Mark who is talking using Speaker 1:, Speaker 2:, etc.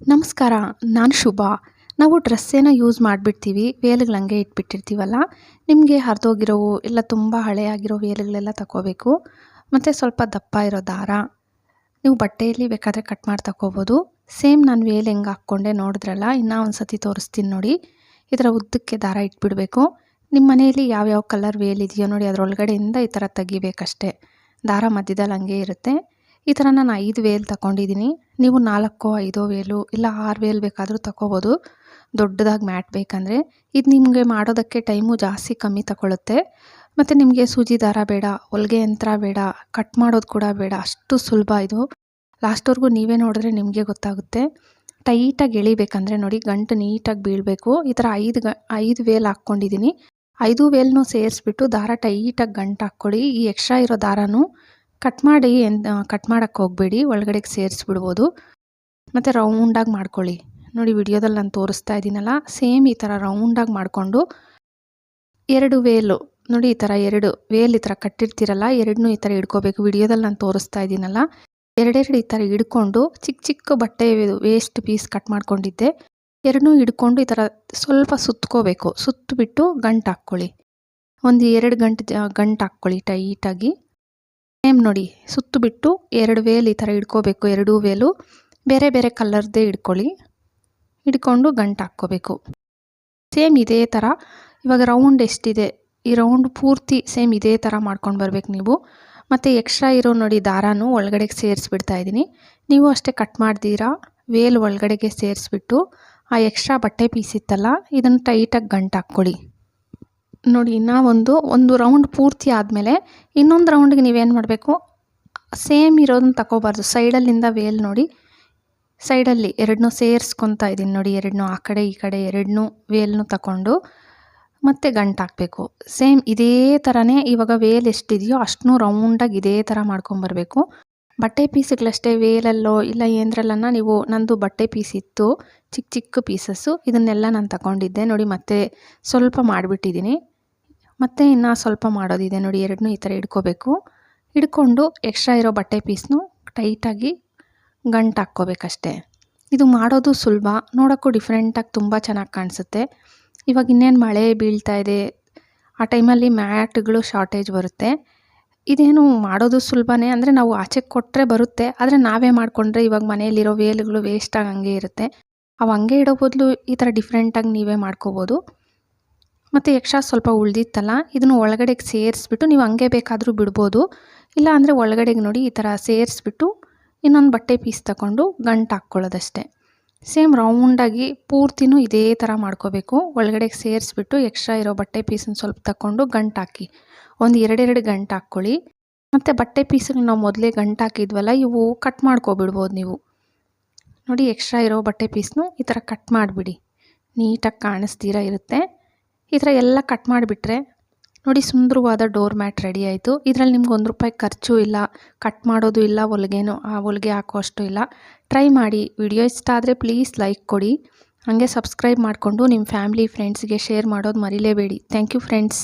Speaker 1: ನಮಸ್ಕಾರ. ನಾನು ಶುಭಾ. ನಾವು ಡ್ರೆಸ್ಸೇನ ಯೂಸ್ ಮಾಡಿಬಿಡ್ತೀವಿ, ವೇಲ್ಗಳು ಹಂಗೆ ಇಟ್ಬಿಟ್ಟಿರ್ತೀವಲ್ಲ. ನಿಮಗೆ ಹರಿದೋಗಿರೋವು ಇಲ್ಲ ತುಂಬ ಹಳೆಯಾಗಿರೋ ವೇಲ್ಗಳೆಲ್ಲ ತಗೋಬೇಕು. ಮತ್ತು ಸ್ವಲ್ಪ ದಪ್ಪ ಇರೋ ದಾರ ನೀವು ಬಟ್ಟೆಯಲ್ಲಿ ಬೇಕಾದರೆ ಕಟ್ ಮಾಡಿ ತಗೋಬೋದು. ಸೇಮ್ ನಾನು ವೇಲ್ ಹೆಂಗೆ ಹಾಕ್ಕೊಂಡೆ ನೋಡಿದ್ರಲ್ಲ, ಇನ್ನೂ ಒಂದು ಸತಿ ತೋರಿಸ್ತೀನಿ ನೋಡಿ. ಈ ಥರ ಉದ್ದಕ್ಕೆ ದಾರ ಇಟ್ಬಿಡಬೇಕು. ನಿಮ್ಮ ಮನೆಯಲ್ಲಿ ಯಾವ್ಯಾವ ಕಲರ್ ವೇಲ್ ಇದೆಯೋ ನೋಡಿ, ಅದರೊಳಗಡೆಯಿಂದ ಈ ಥರ ತೆಗಿಬೇಕಷ್ಟೆ. ದಾರ ಮಧ್ಯದಲ್ಲಿ ಹಂಗೆ ಇರುತ್ತೆ. ಈ ಥರ ನಾನು 5 ವೇಲ್ ತಗೊಂಡಿದ್ದೀನಿ. ನೀವು 4 5 ವೇಲು ಇಲ್ಲ 6 ವೇಲ್ ಬೇಕಾದರೂ ತಗೋಬೋದು, ದೊಡ್ಡದಾಗಿ ಮ್ಯಾಟ್ ಬೇಕಂದರೆ. ಇದು ನಿಮಗೆ ಮಾಡೋದಕ್ಕೆ ಟೈಮು ಜಾಸ್ತಿ ಕಮ್ಮಿ ತಗೊಳುತ್ತೆ. ಮತ್ತು ನಿಮಗೆ ಸೂಜಿ ದಾರ ಬೇಡ, ಹೊಲಿಗೆ ಯಂತ್ರ ಬೇಡ, ಕಟ್ ಮಾಡೋದು ಕೂಡ ಬೇಡ, ಅಷ್ಟು ಸುಲಭ ಇದು. ಲಾಸ್ಟ್ವರೆಗೂ ನೀವೇ ನೋಡಿದ್ರೆ ನಿಮಗೆ ಗೊತ್ತಾಗುತ್ತೆ. ಟೈಟಾಗಿ ಎಳಿಬೇಕಂದ್ರೆ ನೋಡಿ, ಗಂಟು ನೀಟಾಗಿ ಬೀಳಬೇಕು. ಈ ಥರ 5 ವೇಲ್ ಹಾಕ್ಕೊಂಡಿದ್ದೀನಿ. 5 ವೇಲ್ನೂ ಸೇರಿಸ್ಬಿಟ್ಟು ದಾರ ಟೈಟಾಗಿ ಗಂಟು ಹಾಕ್ಕೊಳ್ಳಿ. ಈ ಎಕ್ಸ್ಟ್ರಾ ಇರೋ ದಾರನೂ ಕಟ್ ಮಾಡೋಕ್ಕೆ ಹೋಗಬೇಡಿ, ಒಳಗಡೆಗೆ ಸೇರಿಸ್ಬಿಡ್ಬೋದು. ಮತ್ತು ರೌಂಡಾಗಿ ಮಾಡ್ಕೊಳ್ಳಿ. ನೋಡಿ ವಿಡಿಯೋದಲ್ಲಿ ನಾನು ತೋರಿಸ್ತಾ ಇದ್ದೀನಲ್ಲ, ಸೇಮ್ ಈ ಥರ ರೌಂಡಾಗಿ ಮಾಡಿಕೊಂಡು 2 ವೇಲು ನೋಡಿ, ಈ ಥರ 2 ವೇಲ್ ಈ ಥರ ಕಟ್ಟಿರ್ತೀರಲ್ಲ, ಎರಡನ್ನೂ ಈ ಥರ ಹಿಡ್ಕೋಬೇಕು. ವಿಡಿಯೋದಲ್ಲಿ ನಾನು ತೋರಿಸ್ತಾ ಇದ್ದೀನಲ್ಲ, ಎರಡೆರಡು ಈ ಥರ ಹಿಡ್ಕೊಂಡು ಚಿಕ್ಕ ಚಿಕ್ಕ ಬಟ್ಟೆ ವೇಸ್ಟ್ ಪೀಸ್ ಕಟ್ ಮಾಡ್ಕೊಂಡಿದ್ದೆ, ಎರಡನ್ನೂ ಹಿಡ್ಕೊಂಡು ಈ ಥರ ಸ್ವಲ್ಪ ಸುತ್ಕೋಬೇಕು. ಸುತ್ತಬಿಟ್ಟು ಗಂಟು ಹಾಕ್ಕೊಳ್ಳಿ. ಒಂದು 2 ಗಂಟು ಹಾಕ್ಕೊಳ್ಳಿ ಟೈಟಾಗಿ. ಸೇಮ್ ನೋಡಿ, ಸುತ್ತಬಿಟ್ಟು 2 ವೇಲ್ ಈ ಥರ ಹಿಡ್ಕೋಬೇಕು. 2 ವೇಲು ಬೇರೆ ಬೇರೆ ಕಲರ್ದೇ ಹಿಡ್ಕೊಂಡು ಗಂಟು ಹಾಕ್ಕೋಬೇಕು. ಸೇಮ್ ಇದೇ ಥರ ಇವಾಗ ರೌಂಡ್ ಎಷ್ಟಿದೆ, ಈ ರೌಂಡ್ ಪೂರ್ತಿ ಸೇಮ್ ಇದೇ ಥರ ಮಾಡ್ಕೊಂಡು ಬರ್ಬೇಕು ನೀವು. ಮತ್ತು ಎಕ್ಸ್ಟ್ರಾ ಇರೋ ನೋಡಿ ದಾರಾನು ಒಳಗಡೆಗೆ ಸೇರಿಸ್ಬಿಡ್ತಾ ಇದ್ದೀನಿ. ನೀವು ಅಷ್ಟೇ ಕಟ್ ಮಾಡ್ದಿರಾ ವೇಲ್ ಒಳಗಡೆಗೆ ಸೇರಿಸ್ಬಿಟ್ಟು ಆ ಎಕ್ಸ್ಟ್ರಾ ಬಟ್ಟೆ ಪೀಸ್ ಇತ್ತಲ್ಲ, ಇದನ್ನು ಟೈಟಾಗಿ ಗಂಟು ಹಾಕ್ಕೊಳ್ಳಿ. ನೋಡಿ, ಇನ್ನೂ ಒಂದು ರೌಂಡ್ ಪೂರ್ತಿ ಆದಮೇಲೆ ಇನ್ನೊಂದು ರೌಂಡಿಗೆ ನೀವೇನು ಮಾಡಬೇಕು, ಸೇಮ್ ಇರೋದನ್ನ ತಗೋಬಾರ್ದು. ಸೈಡಲ್ಲಿಂದ ವೇಲ್ ನೋಡಿ, ಸೈಡಲ್ಲಿ ಎರಡನ್ನೂ ಸೇರಿಸ್ಕೊತಾ ಇದ್ದೀನಿ ನೋಡಿ, ಎರಡನ್ನೂ ಆ ಕಡೆ ಈ ಕಡೆ ಎರಡನ್ನೂ ವೇಲ್ನೂ ತಗೊಂಡು ಮತ್ತೆ ಗಂಟು ಹಾಕಬೇಕು. ಸೇಮ್ ಇದೇ ಥರನೇ ಇವಾಗ ವೇಲ್ ಎಷ್ಟಿದೆಯೋ ಅಷ್ಟನ್ನೂ ರೌಂಡಾಗಿ ಇದೇ ಥರ ಮಾಡ್ಕೊಂಬರ್ಬೇಕು. ಬಟ್ಟೆ ಪೀಸ್ಗಳಷ್ಟೇ, ವೇಲಲ್ಲೋ ಇಲ್ಲ ಏನರಲ್ಲನ್ನ ನೀವು, ನಂದು ಬಟ್ಟೆ ಪೀಸ್ ಇತ್ತು ಚಿಕ್ಕ ಚಿಕ್ಕ ಪೀಸಸ್ಸು, ಇದನ್ನೆಲ್ಲ ನಾನು ತಗೊಂಡಿದ್ದೆ ನೋಡಿ. ಮತ್ತೆ ಸ್ವಲ್ಪ ಮಾಡಿಬಿಟ್ಟಿದ್ದೀನಿ, ಮತ್ತು ಇನ್ನೂ ಸ್ವಲ್ಪ ಮಾಡೋದಿದೆ ನೋಡಿ. ಎರಡನ್ನೂ ಈ ಥರ ಹಿಡ್ಕೋಬೇಕು. ಹಿಡ್ಕೊಂಡು ಎಕ್ಸ್ಟ್ರಾ ಇರೋ ಬಟ್ಟೆ ಪೀಸ್ನು ಟೈಟಾಗಿ ಗಂಟು ಹಾಕ್ಕೋಬೇಕಷ್ಟೆ. ಇದು ಮಾಡೋದು ಸುಲಭ, ನೋಡೋಕ್ಕೂ ಡಿಫ್ರೆಂಟಾಗಿ ತುಂಬ ಚೆನ್ನಾಗಿ ಕಾಣಿಸುತ್ತೆ. ಇವಾಗ ಇನ್ನೇನು ಮಳೆ ಬೀಳ್ತಾ ಇದೆ, ಆ ಟೈಮಲ್ಲಿ ಮ್ಯಾಟ್ಗಳು ಶಾರ್ಟೇಜ್ ಬರುತ್ತೆ. ಇದೇನು ಮಾಡೋದು ಸುಲಭನೇ, ಅಂದರೆ ನಾವು ಆಚೆಗೆ ಕೊಟ್ಟರೆ ಬರುತ್ತೆ. ಆದರೆ ನಾವೇ ಮಾಡಿಕೊಂಡ್ರೆ ಇವಾಗ ಮನೆಯಲ್ಲಿರೋ ವೇಲ್ಗಳು ವೇಸ್ಟಾಗಿ ಹಂಗೆ ಇರುತ್ತೆ. ಅವು ಹಂಗೆ ಇಡೋ ಬದಲು ಈ ಥರ ಡಿಫ್ರೆಂಟಾಗಿ ನೀವೇ ಮಾಡ್ಕೋಬೋದು. ಮತ್ತು ಎಕ್ಸ್ಟ್ರಾ ಸ್ವಲ್ಪ ಉಳಿದಿತ್ತಲ್ಲ, ಇದನ್ನು ಒಳಗಡೆಗೆ ಸೇರಿಸ್ಬಿಟ್ಟು ನೀವು ಹಂಗೆ ಬೇಕಾದರೂ ಬಿಡ್ಬೋದು. ಇಲ್ಲ ಅಂದರೆ ಒಳಗಡೆಗೆ ನೋಡಿ ಈ ಥರ ಸೇರಿಸ್ಬಿಟ್ಟು ಇನ್ನೊಂದು ಬಟ್ಟೆ ಪೀಸ್ ತಗೊಂಡು ಗಂಟು ಹಾಕ್ಕೊಳ್ಳೋದಷ್ಟೇ. ಸೇಮ್ ರೌಂಡಾಗಿ ಪೂರ್ತಿನೂ ಇದೇ ಥರ ಮಾಡ್ಕೋಬೇಕು. ಒಳಗಡೆಗೆ ಸೇರಿಸ್ಬಿಟ್ಟು ಎಕ್ಸ್ಟ್ರಾ ಇರೋ ಬಟ್ಟೆ ಪೀಸನ್ನು ಸ್ವಲ್ಪ ತಗೊಂಡು ಗಂಟು ಹಾಕಿ ಒಂದು 2 ಗಂಟು ಹಾಕ್ಕೊಳ್ಳಿ. ಮತ್ತು ಬಟ್ಟೆ ಪೀಸಿಗೆ ನಾವು ಮೊದಲೇ ಗಂಟು ಹಾಕಿದ್ವಲ್ಲ, ಇವು ಕಟ್ ಮಾಡ್ಕೊಬಿಡ್ಬೋದು ನೀವು. ನೋಡಿ, ಎಕ್ಸ್ಟ್ರಾ ಇರೋ ಬಟ್ಟೆ ಪೀಸ್ನು ಈ ಥರ ಕಟ್ ಮಾಡಿಬಿಡಿ, ನೀಟಾಗಿ ಕಾಣಿಸ್ತೀರ ಇರುತ್ತೆ. ಈ ಥರ ಎಲ್ಲ ಕಟ್ ಮಾಡಿಬಿಟ್ರೆ ನೋಡಿ, ಸುಂದರವಾದ ಡೋರ್ ಮ್ಯಾಟ್ ರೆಡಿ ಆಯಿತು. ಇದರಲ್ಲಿ ನಿಮ್ಗೆ ₹1 ಖರ್ಚು ಇಲ್ಲ, ಕಟ್ ಮಾಡೋದು ಇಲ್ಲ, ಹೊಲಿಗೆ ಹಾಕುವಷ್ಟು ಇಲ್ಲ. ಟ್ರೈ ಮಾಡಿ. ವಿಡಿಯೋ ಇಷ್ಟ ಆದರೆ ಪ್ಲೀಸ್ ಲೈಕ್ ಕೊಡಿ. ಹಾಗೆ ಸಬ್ಸ್ಕ್ರೈಬ್ ಮಾಡಿಕೊಂಡು ನಿಮ್ಮ ಫ್ಯಾಮಿಲಿ ಫ್ರೆಂಡ್ಸ್ಗೆ ಶೇರ್ ಮಾಡೋದು ಮರಿಲೇಬೇಡಿ. Thank you friends.